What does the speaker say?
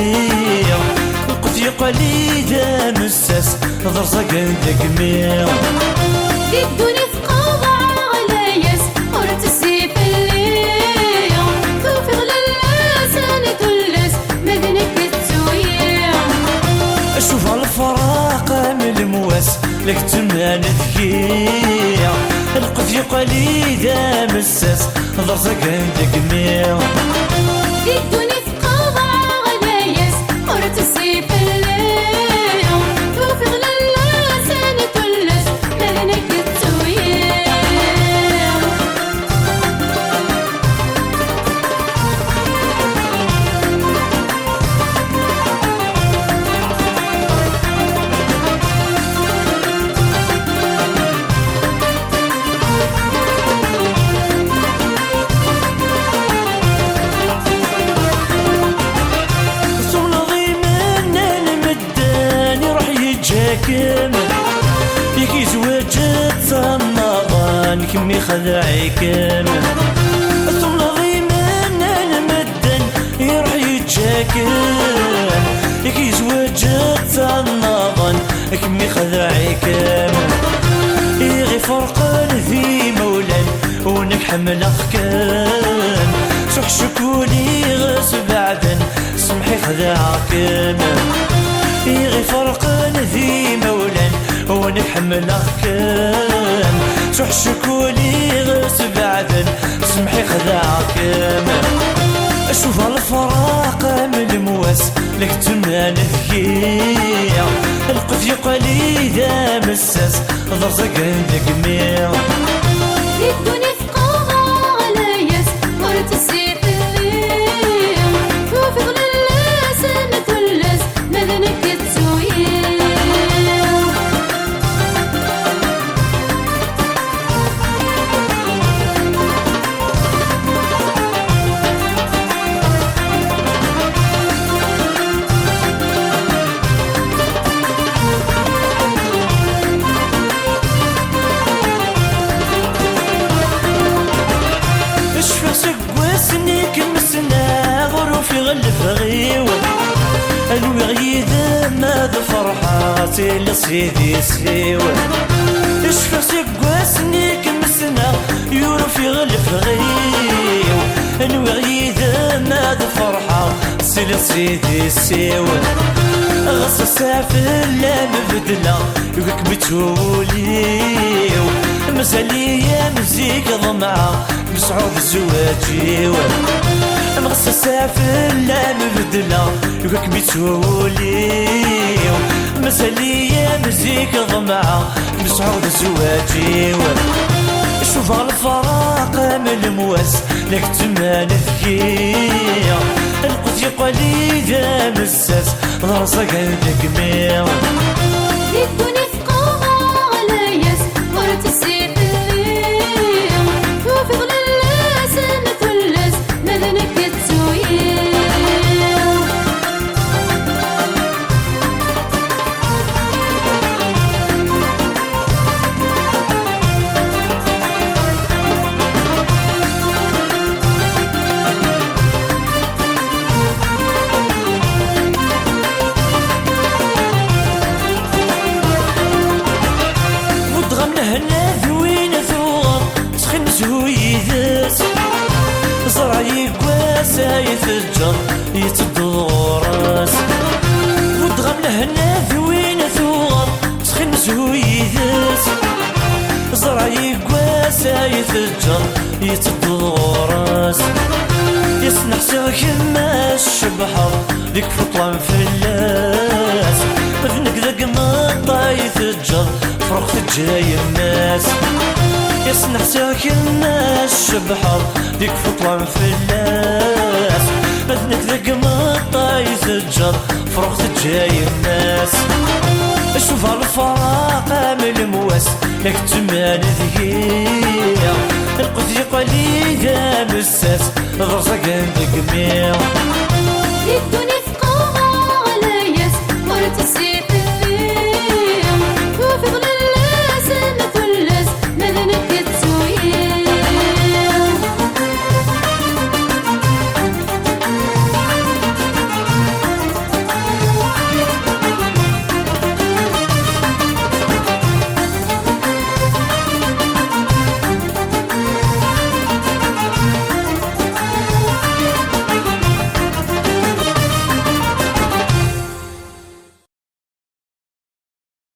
ذكية القد يقالي ذا مساس ضرزق دقمية دي الدنيا فقاضة علياس ورت السيف الليا توفي غلاس انا تلس مدنك التويا اشوف الفراق من المواس لك تمان ذكية القد يقالي ذا مساس ضرزق دقمية دي الدنيا فقاضة علياس ورت السيف الليا توفي غلاس انا تلس مدنك التويا يكي زواجت صنغان كمي خذاعي كامل ثم ضيمن المدن يروح يتشاكل يكي زواجت صنغان كمي خذاعي كامل يغي فرقان ذي مولان ونك حمل أخكان سوح شكولي غس بعدن سمحي خذاع كامل يغي فرقان ذي مولان ونك حمل أخكان سوح شكولي غس بعدن سمحي خذاع كامل أشوف الفراق من المواس لك تمان ذكية القد يقالي ذا مساس ضرزق دقمية الدنيا فقاضة علياس ورت السيف الليا توفي غلاس انا تلس مدنك التويا أنوي غيدا ماذا فرحاتي لسيدي سيوة اشفى سقواسني كمسنا يورو في غلف غيو أنوي غيدا ماذا فرحاتي لسيدي سيوة غصة سافر لا مبدلة يوكك بتوليو مسالية مزيك ضمعة بسعود الزواجيو مغسى سافر لا مبدلة يوكك بتوليو مسالية مزيك ضمعة بسعود الزواجيو شوف الفراق من المواس لك تمان ذكية القد يقالي ذا مساس ضرزق دقمية الدنيا فقاضة علياس ورت السيف الليا توفي غلاس انا تلس مدنك التويا هنا ذوين ثوغر سخن زويدس زرعي قواسا يتجر يتدور راس ودغم هنا ذوين ثوغر سخن زويدس زرعي قواسا يتجر يتدور راس يسنح ساكن الشبحر ديك فطلان فلاس بذنك ذاك مطا يتجر فرق تجاي الناس يسنح ساكن الشبحر ديك فطلان فلاس بذنك ذاك مطا يتجر فرق تجاي الناس اشوف الفراق من المواس لك تمان ذكية القد يقالي ذا مساس ضرزق دقمية